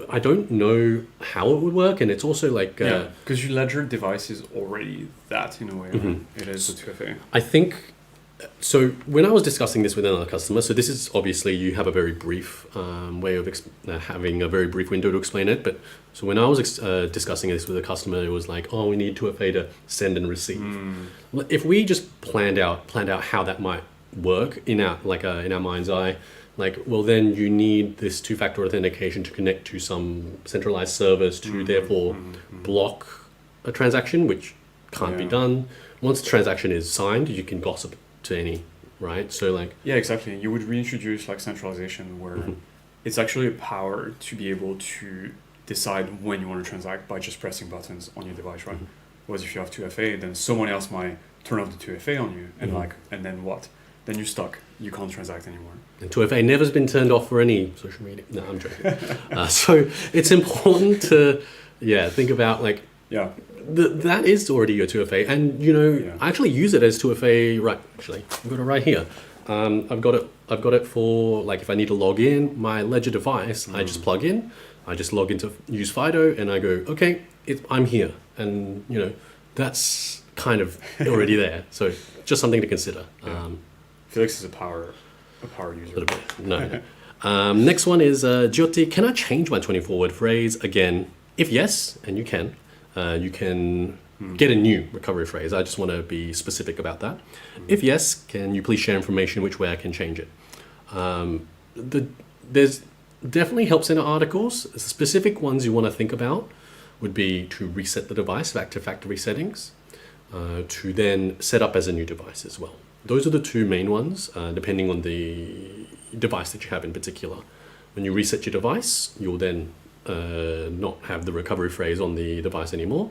I don't know how it would work, and it's also like... because your Ledger device is already that in a way. It is a 2FA. I think, so when I was discussing this with another customer, so this is obviously you have a very brief way of having a very brief window to explain it, but so when I was discussing this with a customer, it was like, we need 2FA to send and receive. If we just planned out how that might work in our mind's eye, then you need this two-factor authentication to connect to some centralized service to therefore block a transaction, which can't be done. Once the transaction is signed, you can gossip to any, right? So exactly. You would reintroduce centralization where it's actually a power to be able to decide when you want to transact by just pressing buttons on your device, right? Whereas if you have 2FA, then someone else might turn off the 2FA on you and and then what? Then you're stuck. You can't transact anymore. And 2FA never has been turned off for any social media. No, I'm joking. So it's important to, think about that is already your 2FA, and I actually use it as 2FA. Right, actually, I've got it right here. I've got it for if I need to log in my Ledger device. I just plug in. I just log into use Fido, and I go, okay, I'm here, and that's kind of already there. So just something to consider. Felix is a power user. A little bit. No. Next one is Jyoti. Can I change my 24-word phrase again? If yes, and you can get a new recovery phrase. I just want to be specific about that. If yes, can you please share information which way I can change it? There's definitely helps in articles. Specific ones you want to think about would be to reset the device back to factory settings, to then set up as a new device as well. Those are the two main ones, depending on the device that you have in particular. When you reset your device, you'll then not have the recovery phrase on the device anymore.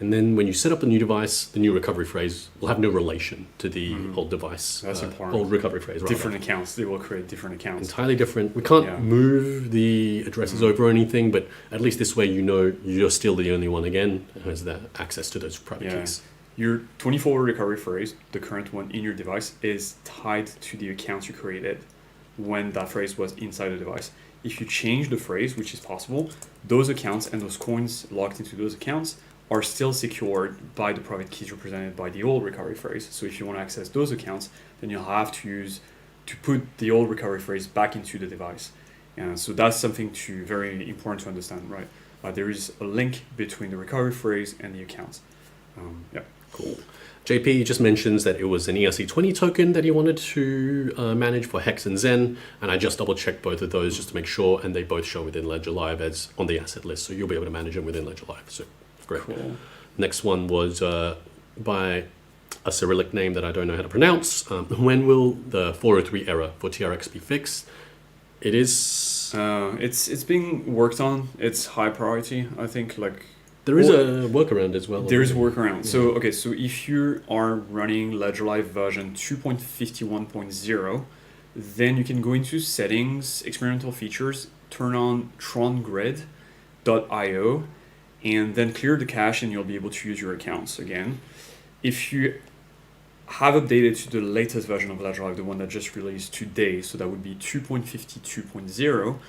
And then when you set up a new device, the new recovery phrase will have no relation to the old device. That's important. Old recovery phrase. Different accounts. They will create different accounts. Entirely different. We can't move the addresses over or anything, but at least this way you know you're still the only one again who has the access to those private keys. Your 24 recovery phrase, the current one in your device, is tied to the accounts you created when that phrase was inside the device. If you change the phrase, which is possible, those accounts and those coins locked into those accounts are still secured by the private keys represented by the old recovery phrase. So if you want to access those accounts, then you'll have to put the old recovery phrase back into the device. And so that's something very important to understand, right? There is a link between the recovery phrase and the accounts. Cool. JP just mentions that it was an ERC20 token that he wanted to manage for Hex and Zen, and I just double checked both of those just to make sure, and they both show within Ledger Live as on the asset list, so you'll be able to manage them within Ledger Live. So great. Cool. Next one was by a Cyrillic name that I don't know how to pronounce. When will the 403 error for TRX be fixed? It is. It's being worked on. It's high priority. I think there is a workaround as well. There is a workaround. Yeah. So if you are running Ledger Live version 2.51.0, then you can go into settings, experimental features, turn on Tron grid.io, and then clear the cache, and you'll be able to use your accounts again. If you have updated to the latest version of Ledger Live, the one that just released today, so that would be 2.52.0,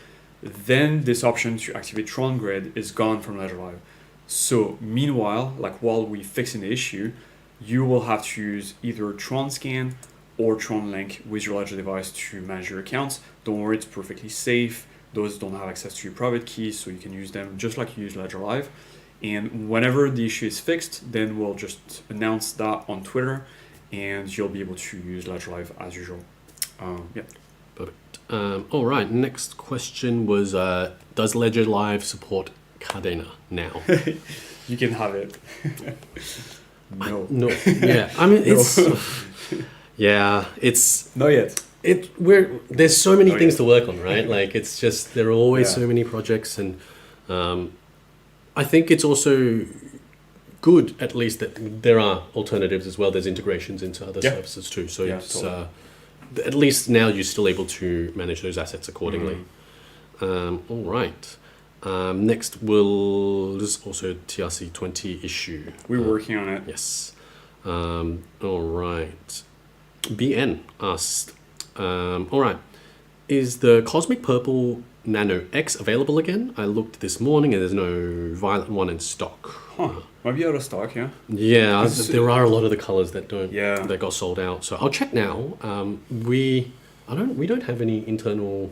then this option to activate Tron Grid is gone from Ledger Live. So meanwhile, while we fixing the issue, you will have to use either Tron Scan or Tron Link with your Ledger device to manage your accounts. Don't worry, it's perfectly safe. Those don't have access to your private keys, so you can use them just like you use Ledger Live. And whenever the issue is fixed, then we'll just announce that on Twitter, and you'll be able to use Ledger Live as usual. Perfect. All right, next question was, does Ledger Live support Cardano now? You can have it. No. Yeah, I mean, it's... it's... Not yet. There's so many things to work on, right? It's just, there are always so many projects, and I think it's also good, at least, that there are alternatives as well. There's integrations into other services too. So it's totally. At least now you're still able to manage those assets accordingly. All right. Next there's also a TRC20 issue. We're working on it. Yes. All right. BN asked, all right, is the Cosmic Purple Nano X available again? I looked this morning and there's no violet one in stock. Might be out of stock, yeah. Yeah, there are a lot of the colors that that got sold out. So I'll check now. We don't have any internal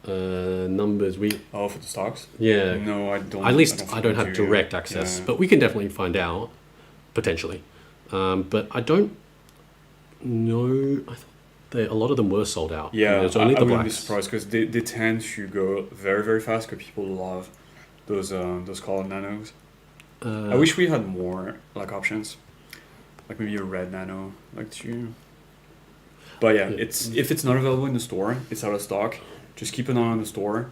numbers. For the stocks? Yeah. No, I don't. At least I don't have direct access, but we can definitely find out potentially. But I don't know. I thought a lot of them were sold out. Yeah, there's only I the wouldn't be blacks. surprised because they tend to go very, very fast because people love those colored nanos. I wish we had more options, maybe a red nano, But if it's not available in the store, it's out of stock. Just keep an eye on the store.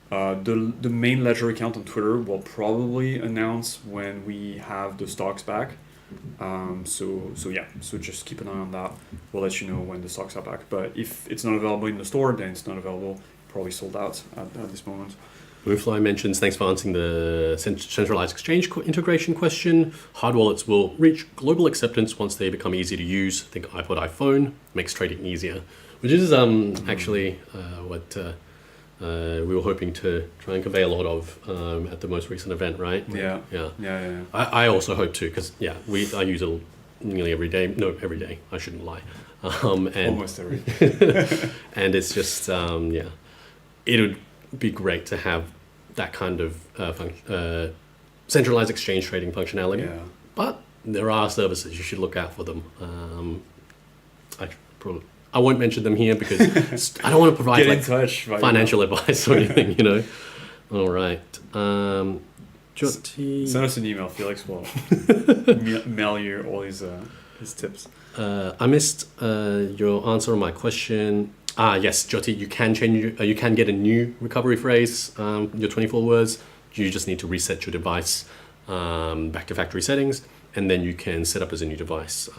The main Ledger account on Twitter will probably announce when we have the stocks back. So just keep an eye on that. We'll let you know when the stocks are back. But if it's not available in the store, then it's not available. Probably sold out at this moment. Moonfly mentions, thanks for answering the centralized exchange integration question. Hard wallets will reach global acceptance once they become easy to use. Think iPod, iPhone makes trading easier, which is actually what we were hoping to try and convey a lot of at the most recent event, right? Yeah. I also hope to, because I use it nearly every day. No, every day. I shouldn't lie. And almost every day. And it's just it would be great to have that kind of centralized exchange trading functionality. Yeah. But there are services, you should look out for them. I won't mention them here because I don't want to provide financial advice or anything, All right. Jyoti. Send us an email. Felix will mail you all his tips. I missed your answer on my question. Yes, Jyoti, you can change. You can get a new recovery phrase. Your 24 words. You just need to reset your device. back to factory settings, and then you can set up as a new device.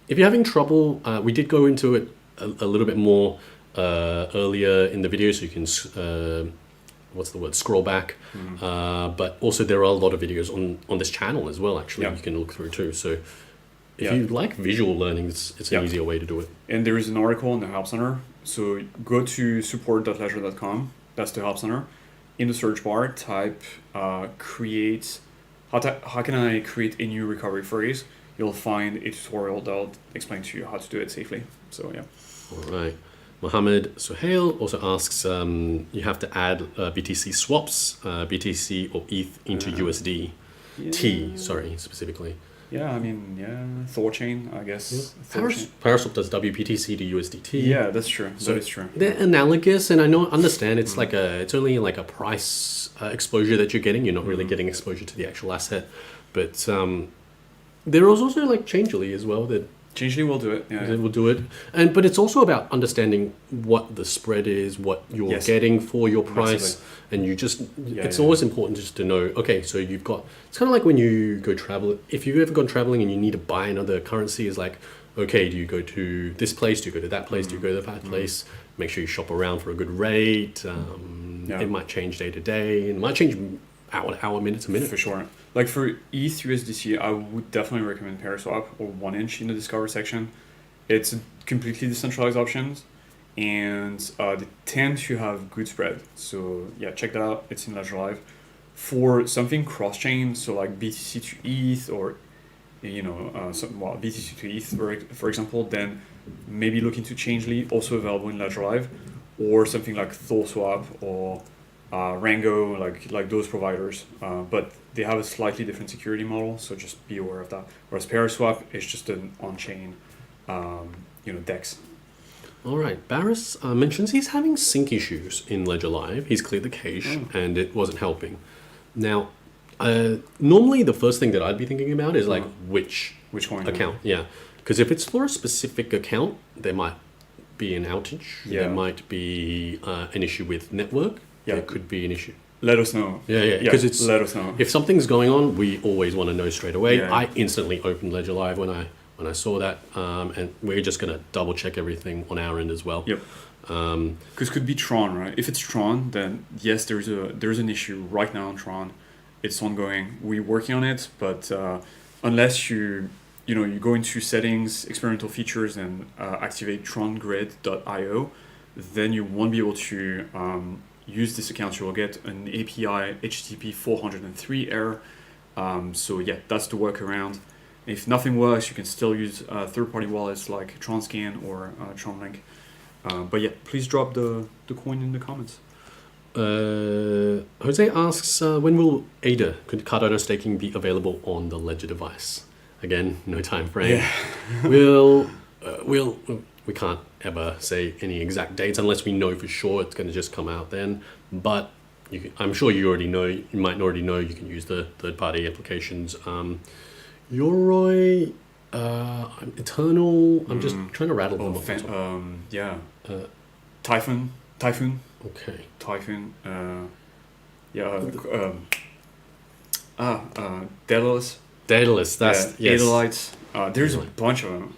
If you're having trouble, we did go into it a little bit more earlier in the video, so you can scroll back. But also there are a lot of videos on this channel as well, actually. You can look through too. So if you like visual learning, it's an easier way to do it. And there is an article in the Help Center. So go to support.ledger.com. That's the Help Center. In the search bar, type create. How can I create a new recovery phrase? You'll find a tutorial that'll explain to you how to do it safely. So yeah. All right. Mohammed Suhail also asks, you have to add BTC swaps, BTC or ETH into USD. T, specifically. Yeah, I mean, Thorchain, I guess. Yeah. Paraswap does WBTC to USDT. Yeah, that's true. So that is true. They're analogous, and I understand it's it's only like a price exposure that you're getting. You're not really getting exposure to the actual asset, but there is also like Changelly as well that. Changelly will do it. Yeah, will do it, but it's also about understanding what the spread is, what you're getting for your price, and you just. It's always important just to know. Okay, so you've got. It's kind of like when you go travel. If you've ever gone traveling and you need to buy another currency, is like, okay, do you go to this place? Do you go to that place? Do you go to that place? Make sure you shop around for a good rate. It might change day to day, and it might change hour to hour, minute to minute. For sure. Like for ETH USDC, I would definitely recommend Paraswap or 1inch in the Discover section. It's completely decentralized options, and they tend to have good spread. So yeah, check that out. It's in Ledger Live. For something cross-chain, so like BTC to ETH or BTC to ETH for example, then maybe look into Changelly, also available in Ledger Live, or something like ThorSwap or Rango, like those providers, but they have a slightly different security model, so just be aware of that. Whereas Paraswap is just an on-chain, DEX. All right, Barris mentions he's having sync issues in Ledger Live. He's cleared the cache, and it wasn't helping. Now, normally the first thing that I'd be thinking about is like which coin account, because if it's for a specific account, there might be an outage. There might be an issue with network. There could be an issue. Let us know. Because let us know. If something's going on, we always want to know straight away. I instantly opened Ledger Live when I saw that, and we're just gonna double check everything on our end as well. Because could be Tron, right? If it's Tron, then yes, there's an issue right now on Tron. It's ongoing. We're working on it, but unless you go into settings, experimental features, and activate trongrid.io, then you won't be able to use this account. You will get an API HTTP 403 error. So yeah, that's the workaround. If nothing works, you can still use third-party wallets like TronScan or TronLink. But yeah, please drop the coin in the comments. Jose asks, when will ADA, Cardano staking, be available on the Ledger device? Again, no time frame. We can't ever say any exact dates unless we know for sure it's going to just come out then. But I'm sure you already know. You might already know you can use the third-party applications. Yoroi, Eternal. I'm just trying to rattle them off. Typhoon. Okay. Typhoon. Daedalus. That's Adelites. There's a bunch of them.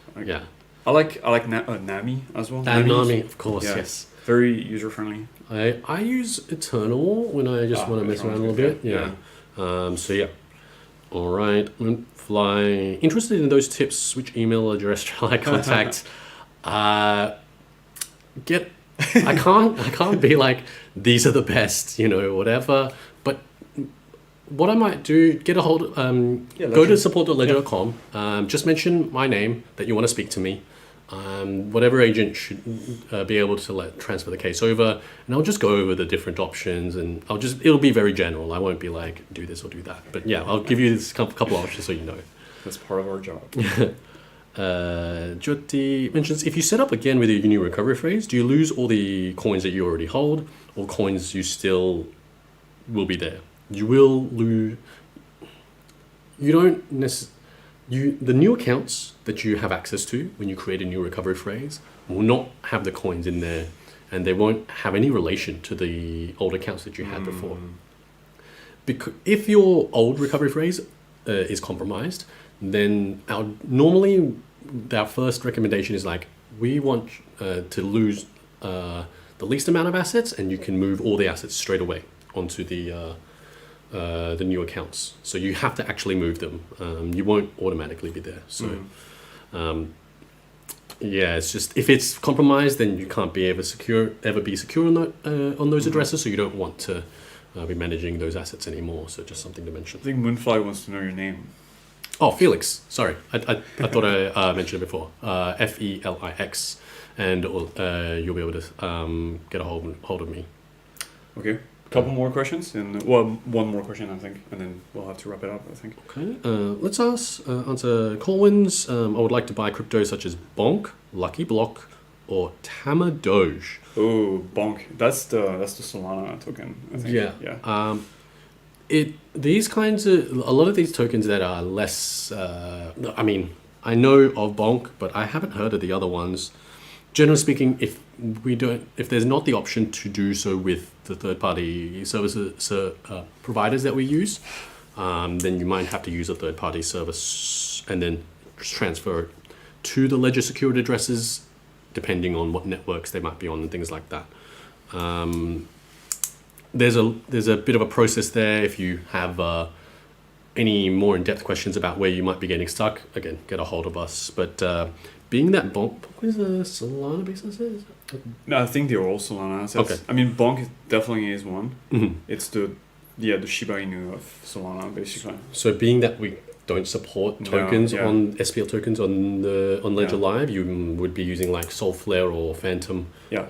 I like Nami as well. Nami, of course, yes. Very user friendly. I use Eternal when I just want to mess around a little bit. So yeah. All right. Fly. Interested in those tips? Which email address shall I contact? I can't be like these are the best, whatever. But what I might do, get a hold. Go to support.ledger.com. Just mention my name that you want to speak to me. Whatever agent should be able to transfer the case over, and I'll just go over the different options, and it'll be very general. I won't be like do this or do that, but yeah, I'll give you this couple of options so you know. That's part of our job. Jyoti mentions, if you set up again with your new recovery phrase, do you lose all the coins that you already hold, or coins you still will be there? You will lose. You don't necessarily. The new accounts that you have access to when you create a new recovery phrase will not have the coins in there, and they won't have any relation to the old accounts that you had before. Because if your old recovery phrase is compromised, then our first recommendation is like, we want to lose the least amount of assets, and you can move all the assets straight away onto the new accounts. So you have to actually move them. You won't automatically be there. So yeah, it's just, if it's compromised, then you can't be ever be secure on those addresses. So you don't want to be managing those assets anymore. So just something to mention. I think Moonfly wants to know your name. Oh, Felix. Sorry, I thought I mentioned it before. Felix, and you'll be able to get a hold of me. Okay. Couple more questions, and one more question, I think, and then we'll have to wrap it up, I think. Okay. Let's answer Colwyn's. I would like to buy crypto such as Bonk, Lucky Block, or Tama Doge. Oh, Bonk. That's the Solana token, I think. Yeah. These kinds of, a lot of these tokens that are less. I mean, I know of Bonk, but I haven't heard of the other ones. Generally speaking, if there's not the option to do so with the third-party services providers that we use, then you might have to use a third-party service and then transfer it to the ledger secured addresses, depending on what networks they might be on and things like that. There's a bit of a process there. If you have any more in-depth questions about where you might be getting stuck, again, get a hold of us. But being that Bonk is a Solana business, no, I think they're all Solana assets. Okay. I mean, Bonk definitely is one. Mm-hmm. It's the Shiba Inu of Solana, basically. So being that we don't support tokens on SPL tokens on Ledger Live, you would be using like Solflare or Phantom. Yeah.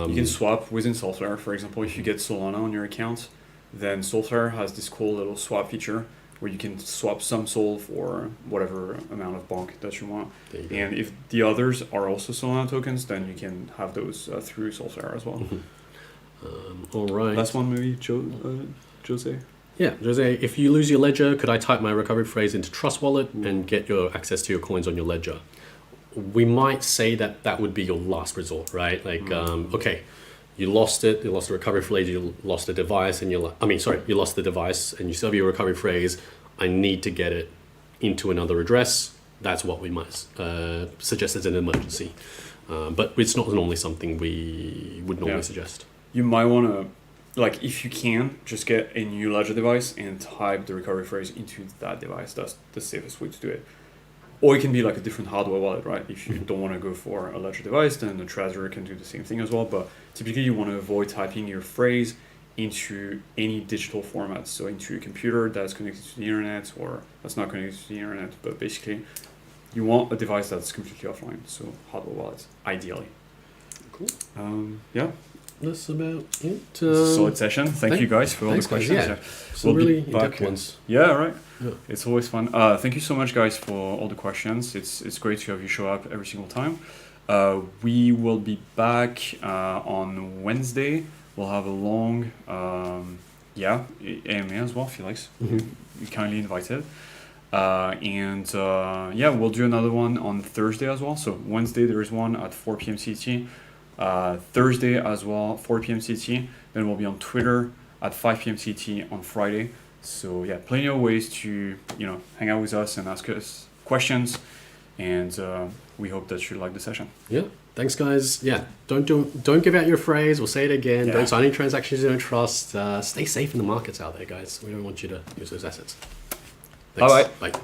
You can swap within Solflare. For example, if you get Solana on your account, then Solflare has this cool little swap feature where you can swap some Sol for whatever amount of Bonk that you want. And if the others are also Solana tokens, then you can have those through Solflare as well. Mm-hmm. All right. Last one, maybe, Jose? Yeah, Jose, if you lose your ledger, could I type my recovery phrase into Trust Wallet and get your access to your coins on your ledger? We might say that would be your last resort, right? Like, okay, you lost it, you lost the recovery phrase, you lost the device, and you lost the device, and you still have your recovery phrase. I need to get it into another address. That's what we might suggest as an emergency. But it's not normally something we would normally suggest. You might want to, like, if you can, just get a new ledger device and type the recovery phrase into that device. That's the safest way to do it. Or it can be like a different hardware wallet, right? If you don't want to go for a ledger device, then the Trezor can do the same thing as well. But typically you want to avoid typing your phrase into any digital format. So into a computer that's connected to the internet or that's not connected to the internet. But basically you want a device that's completely offline. So hardware wallets, ideally. Cool. Yeah. That's about it. Solid session. Thank you guys for all the questions. Guys, Some really in-depth ones. Yeah, right. Yeah. It's always fun. Thank you so much, guys, for all the questions. It's great to have you show up every single time. We will be back on Wednesday. We'll have a long, AMA as well, Felix. Mm-hmm. You kindly invited. We'll do another one on Thursday as well. So Wednesday there is one at 4 p.m. CT. Thursday as well, 4 p.m. CT. Then we'll be on Twitter at 5 p.m. CT on Friday. So yeah, plenty of ways to hang out with us and ask us questions. And we hope that you like the session. Yeah. Thanks, guys. Yeah. Don't give out your phrase. We'll say it again. Yeah. Don't sign any transactions you don't trust. Stay safe in the markets out there, guys. We don't want you to use those assets. Thanks. Bye. Bye.